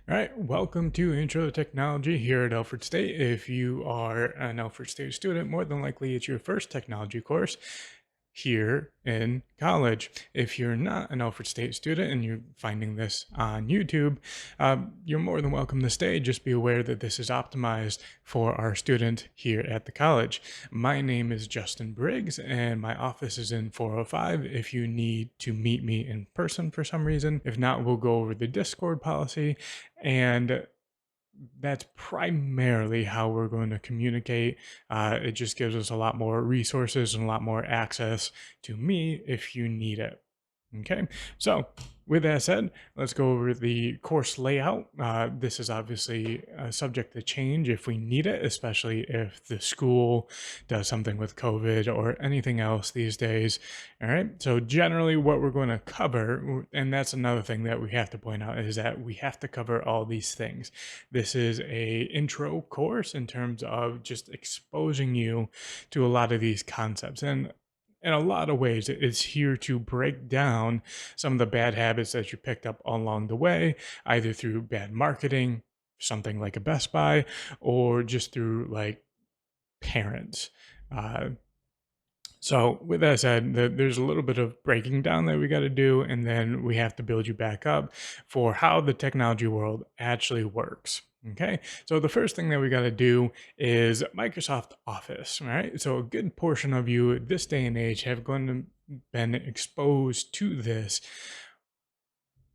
All right, welcome to Intro to Technology here at Alfred State. If you are an Alfred State student, more than likely it's your first technology course here in college. If you're not an Alfred State student and you're finding this on YouTube, you're more than welcome to stay. Just be aware that this is optimized for our student here at the college. My name is Justin Briggs and my office is in 405 if you need to meet me in person for some reason. If not, we'll go over the Discord policy, and that's primarily how we're going to communicate. It just gives us a lot more resources and a lot more access to me if you need it. Okay, so with that said, let's go over the course layout. This is obviously subject to change if we need it, especially if the school does something with COVID or anything else these days. All right, so generally what we're going to cover, and that's another thing that we have to point out, is that we have to cover all these things. This is a intro course in terms of just exposing you to a lot of these concepts. And in a lot of ways, it's here to break down some of the bad habits that you picked up along the way, either through bad marketing, something like a Best Buy, or just through like parents. Uh, so with that said, there's a little bit of breaking down that we got to do, and then we have to build you back up for how the technology world actually works. Okay, so the first thing that we got to do is Microsoft Office, right? So a good portion of you this day and age have been exposed to this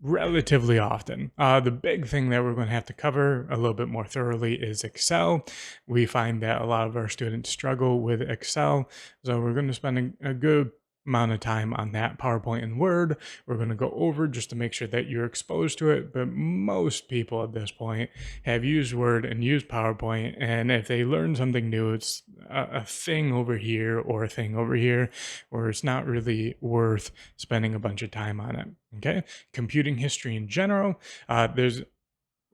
relatively often. The big thing that we're going to have to cover a little bit more thoroughly is Excel. We find that a lot of our students struggle with Excel, so we're going to spend a good amount of time on that. PowerPoint and Word we're going to go over just to make sure that you're exposed to it, but most people at this point have used Word and used PowerPoint, and if they learn something new, it's a thing over here or a thing over here, or it's not really worth spending a bunch of time on it. Okay, computing history in general, there's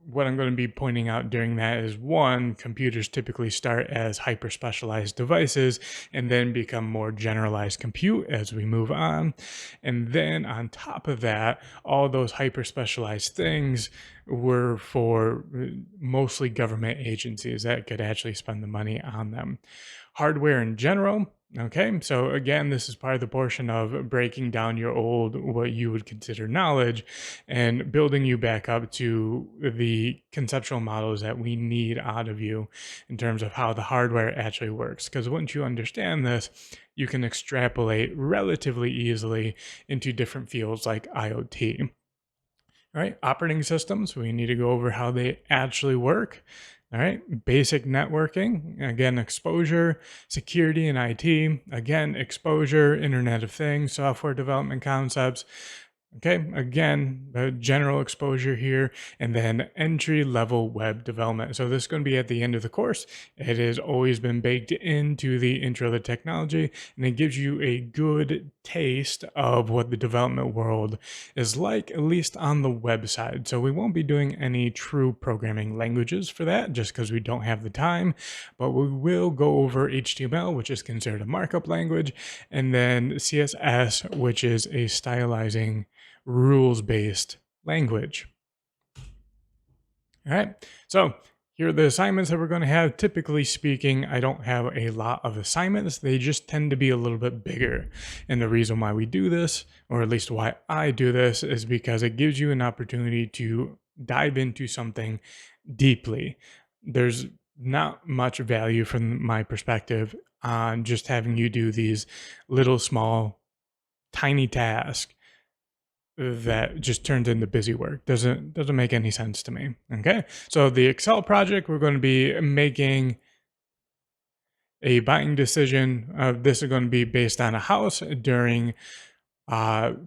what I'm going to be pointing out during that is, one, computers typically start as hyper specialized devices and then become more generalized compute as we move on. And then on top of that, all those hyper specialized things were for mostly government agencies that could actually spend the money on them. Hardware in general. Okay, so again, this is part of the portion of breaking down your old, what you would consider knowledge, and building you back up to the conceptual models that we need out of you in terms of how the hardware actually works. Because once you understand this, you can extrapolate relatively easily into different fields like IoT. All right, operating systems, we need to go over how they actually work. All right, basic networking, again, exposure, security and IT, again, exposure, Internet of Things, software development concepts. Okay, again, the general exposure here, and then entry-level web development. So this is going to be at the end of the course. It has always been baked into the intro to technology, and it gives you a good taste of what the development world is like, at least on the web side. So we won't be doing any true programming languages for that, just because we don't have the time, but we will go over HTML, which is considered a markup language, and then CSS, which is a stylizing rules-based language. All right, so here are the assignments that we're going to have. Typically speaking, I don't have a lot of assignments. They just tend to be a little bit bigger. And the reason why we do this, or at least why I do this, is because it gives you an opportunity to dive into something deeply. There's not much value from my perspective on just having you do these little, small, tiny tasks that just turns into busy work. Doesn't make any sense to me. Okay, so the Excel project, we're going to be making a buying decision. This is going to be based on a house during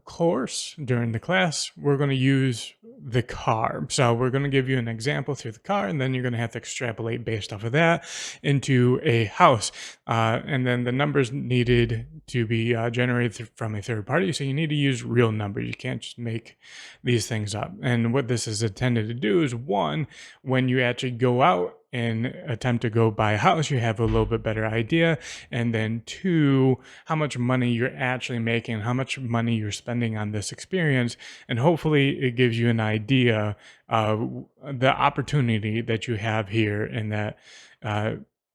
course. During the class, we're going to use the car. So we're going to give you an example through the car, and then you're going to have to extrapolate based off of that into a house. And then the numbers needed to be generated from a third party. So you need to use real numbers. You can't just make these things up. And what this is intended to do is, one, when you actually go out and attempt to go buy a house, you have a little bit better idea. And then two, how much money you're actually making, how much money you're spending on this experience. And hopefully it gives you an idea of the opportunity that you have here, and that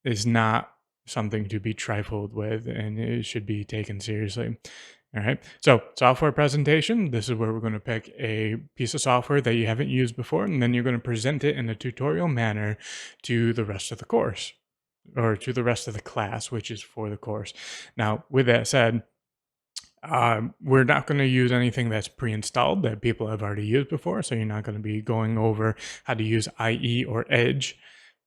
is not something to be trifled with, and it should be taken seriously. All right. So, software presentation. This is where we're going to pick a piece of software that you haven't used before, and then you're going to present it in a tutorial manner to the rest of the course, or to the rest of the class, which is for the course. Now, with that said, we're not going to use anything that's pre-installed that people have already used before. So you're not going to be going over how to use IE or Edge,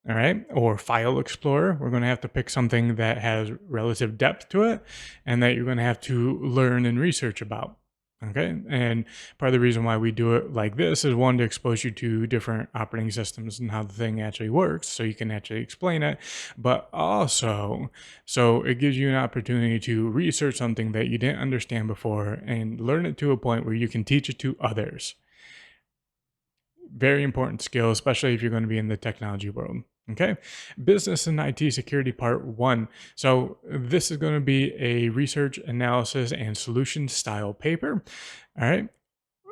all right, or File Explorer. We're going to have to pick something that has relative depth to it and that you're going to have to learn and research about. Okay. And part of the reason why we do it like this is, one, to expose you to different operating systems and how the thing actually works, so you can actually explain it, but also so it gives you an opportunity to research something that you didn't understand before and learn it to a point where you can teach it to others. Very important skill, especially if you're going to be in the technology world. Okay. Business and IT security part 1. So this is going to be a research, analysis, and solution style paper. All right.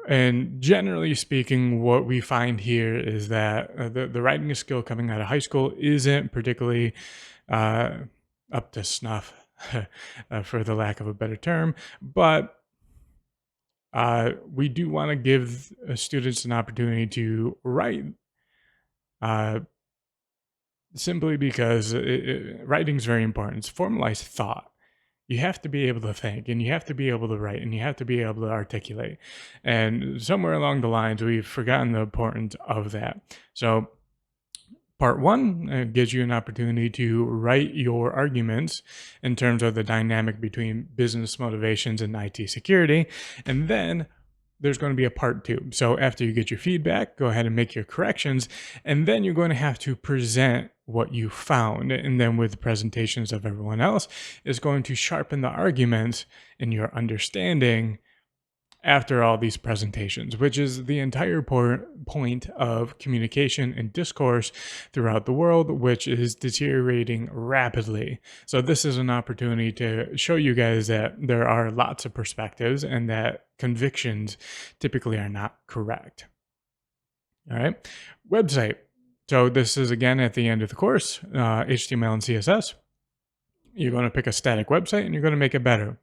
And generally speaking, what we find here is that the writing skill coming out of high school isn't particularly up to snuff, for the lack of a better term. But we do want to give students an opportunity to write, uh, simply because writing is very important. It's formalized thought. You have to be able to think, and you have to be able to write, and you have to be able to articulate. And somewhere along the lines, we've forgotten the importance of that. So part 1 gives you an opportunity to write your arguments in terms of the dynamic between business motivations and IT security. And then there's going to be a part 2. So after you get your feedback, go ahead and make your corrections, and then you're going to have to present what you found. And then with the presentations of everyone else, is going to sharpen the arguments in your understanding after all these presentations, which is the entire point of communication and discourse throughout the world, which is deteriorating rapidly. So this is an opportunity to show you guys that there are lots of perspectives and that convictions typically are not correct. All right. Website. So this is, again, at the end of the course, HTML and CSS. You're going to pick a static website and you're going to make it better.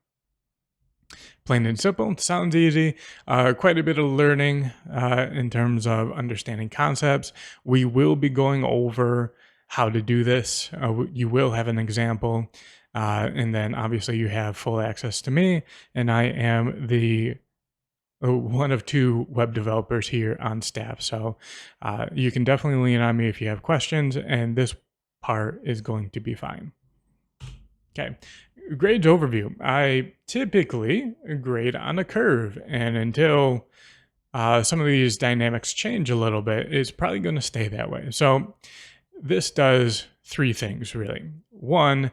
Plain and simple. Sounds easy. Quite a bit of learning in terms of understanding concepts. We will be going over how to do this. You will have an example. And then obviously you have full access to me. And I am the one of 2 web developers here on staff. So you can definitely lean on me if you have questions. And this part is going to be fine. Okay. Grades overview. I typically grade on a curve, and until some of these dynamics change a little bit, it's probably going to stay that way. So this does 3 things, really. 1,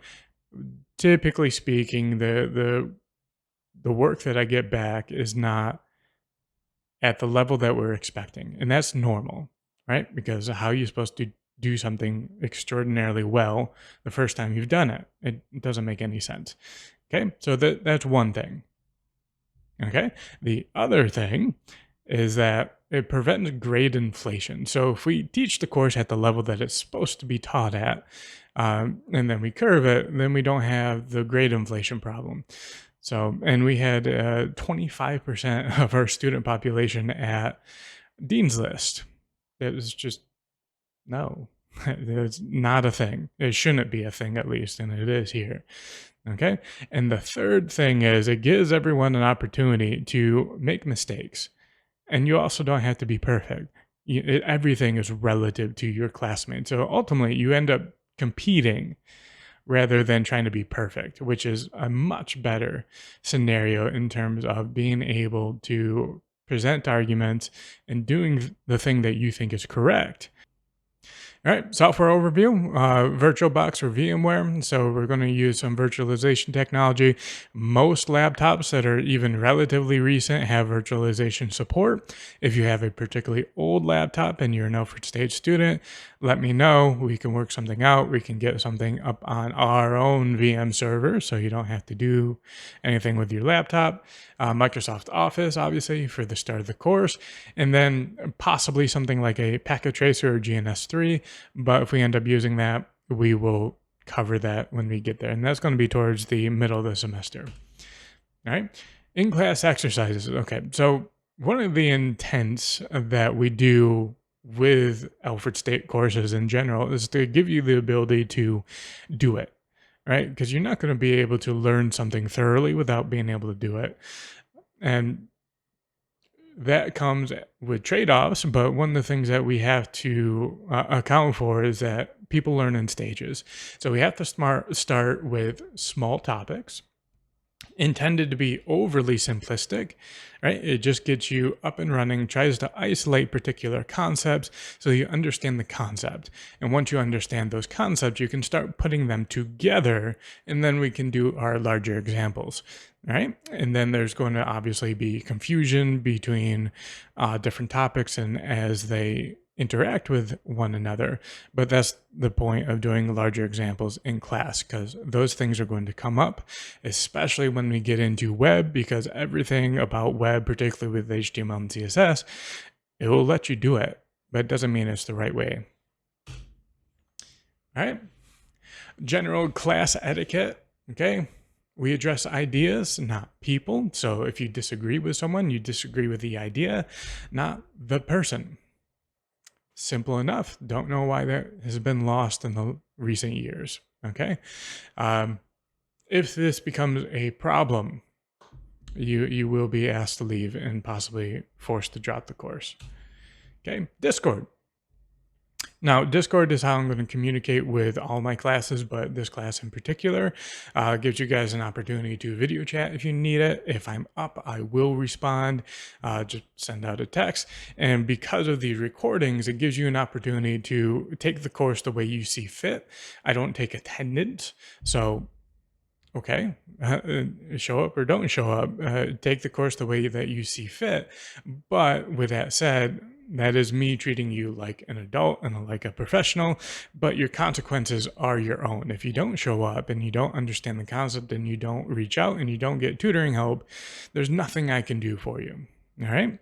typically speaking, the work that I get back is not at the level that we're expecting, and that's normal, right? Because how are you supposed to do something extraordinarily well the first time you've done it? It doesn't make any sense. Okay, so that's one thing. Okay, the other thing is that it prevents grade inflation. So if we teach the course at the level that it's supposed to be taught at, and then we curve it, then we don't have the grade inflation problem. So, and we had 25% of our student population at Dean's List. It was just, no, it's not a thing. It shouldn't be a thing, at least, and it is here. Okay. And the third thing is it gives everyone an opportunity to make mistakes. And you also don't have to be perfect. Everything is relative to your classmates. So ultimately, you end up competing rather than trying to be perfect, which is a much better scenario in terms of being able to present arguments and doing the thing that you think is correct. All right, software overview, VirtualBox or VMware. So we're going to use some virtualization technology. Most laptops that are even relatively recent have virtualization support. If you have a particularly old laptop and you're an Alfred State student, let me know. We can work something out. We can get something up on our own VM server so you don't have to do anything with your laptop. Microsoft Office, obviously, for the start of the course, and then possibly something like a packet tracer or GNS3. But if we end up using that, we will cover that when we get there. And that's going to be towards the middle of the semester. All right. In-class exercises. Okay. So one of the intents that we do with Alfred State courses in general is to give you the ability to do it, right? Because you're not going to be able to learn something thoroughly without being able to do it. And that comes with trade-offs, but one of the things that we have to account for is that people learn in stages. So we have to start with small topics intended to be overly simplistic, right? It just gets you up and running, tries to isolate particular concepts so you understand the concept. And once you understand those concepts, you can start putting them together, and then we can do our larger examples, right? And then there's going to obviously be confusion between different topics and as they interact with one another. But that's the point of doing larger examples in class, because those things are going to come up, especially when we get into web, because everything about web, particularly with HTML and CSS, it will let you do it, but it doesn't mean it's the right way. All right. General class etiquette. Okay. We address ideas, not people. So if you disagree with someone, you disagree with the idea, not the person. Simple enough. Don't know why that has been lost in the recent years. Okay. If this becomes a problem, you will be asked to leave and possibly forced to drop the course. Okay. Discord. Now, Discord is how I'm going to communicate with all my classes, but this class in particular gives you guys an opportunity to video chat if you need it. If I'm up, I will respond. Just send out a text. And because of these recordings, it gives you an opportunity to take the course the way you see fit. I don't take attendance, so okay, show up or don't show up. Take the course the way that you see fit. But with that said, that is me treating you like an adult and like a professional, but your consequences are your own. If you don't show up and you don't understand the concept and you don't reach out and you don't get tutoring help, there's nothing I can do for you. All right.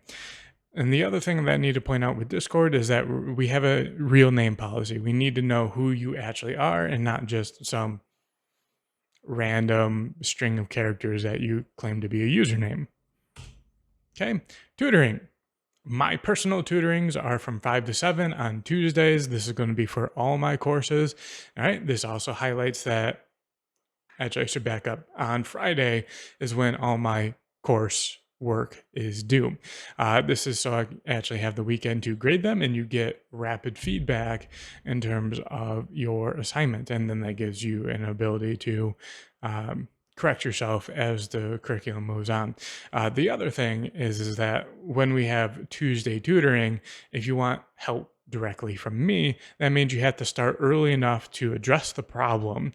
And the other thing that I need to point out with Discord is that we have a real name policy. We need to know who you actually are and not just some random string of characters that you claim to be a username. Okay. Tutoring. My personal tutorings are from 5 to 7 on Tuesdays. This is going to be for all my courses. All right. This also highlights that, actually, I should back up. On Friday is when all my course work is due. This is so I actually have the weekend to grade them, and you get rapid feedback in terms of your assignment. And then that gives you an ability to correct yourself as the curriculum moves on. The other thing is that when we have Tuesday tutoring, if you want help directly from me, that means you have to start early enough to address the problem,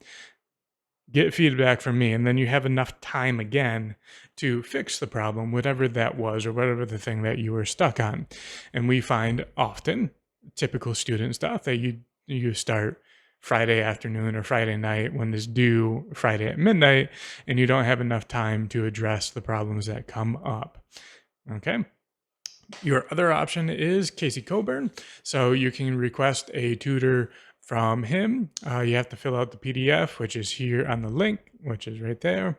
get feedback from me, and then you have enough time again to fix the problem, whatever that was or whatever the thing that you were stuck on. And we find often typical student stuff that you start Friday afternoon or Friday night when it's due Friday at midnight, and you don't have enough time to address the problems that come up. Okay. Your other option is Casey Coburn. So you can request a tutor from him. You have to fill out the PDF, which is here on the link, which is right there.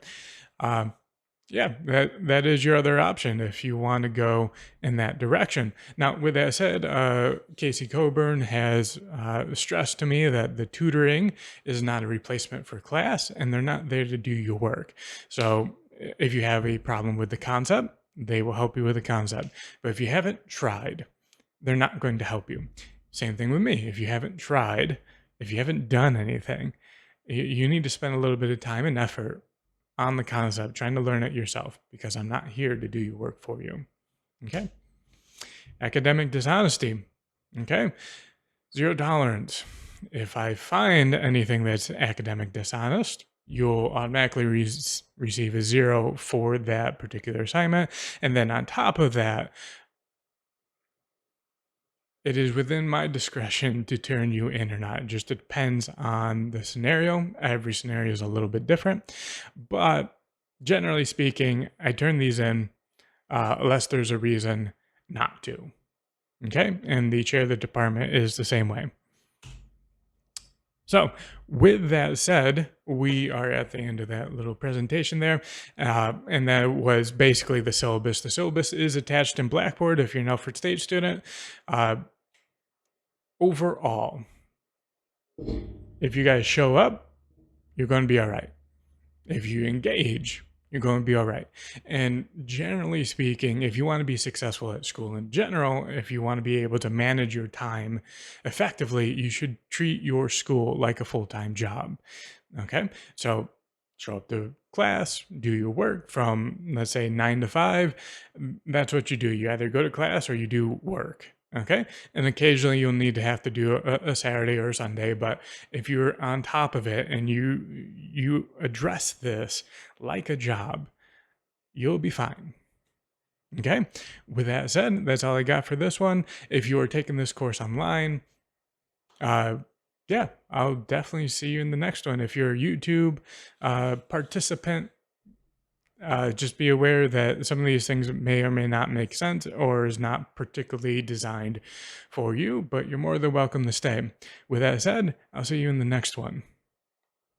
Yeah, that is your other option if you want to go in that direction. Now, with that said, Casey Coburn has stressed to me that the tutoring is not a replacement for class, and they're not there to do your work. So if you have a problem with the concept, they will help you with the concept. But if you haven't tried, they're not going to help you. Same thing with me. If you haven't tried, if you haven't done anything, you need to spend a little bit of time and effort on the concept, trying to learn it yourself, because I'm not here to do your work for you. Okay. Academic dishonesty. Okay. Zero tolerance. If I find anything that's academic dishonest, you'll automatically receive a 0 for that particular assignment. And then on top of that, it is within my discretion to turn you in or not. It just depends on the scenario. Every scenario is a little bit different. But generally speaking, I turn these in unless there's a reason not to. Okay? And the chair of the department is the same way. So, with that said, we are at the end of that little presentation there. And that was basically the syllabus. The syllabus is attached in Blackboard if you're an Alfred State student. Overall, if you guys show up, you're going to be all right. If you engage, you're going to be all right. And generally speaking, if you want to be successful at school in general, if you want to be able to manage your time effectively, you should treat your school like a full-time job. Okay? So show up to class, do your work from, let's say, 9 to 5. That's what you do. You either go to class or you do work. Okay. And occasionally you'll need to have to do a Saturday or a Sunday, but if you're on top of it and you address this like a job, you'll be fine. Okay. With that said, that's all I got for this one. If you are taking this course online, yeah, I'll definitely see you in the next one. If you're a YouTube participant, just be aware that some of these things may or may not make sense or is not particularly designed for you, but you're more than welcome to stay. With that said, I'll see you in the next one.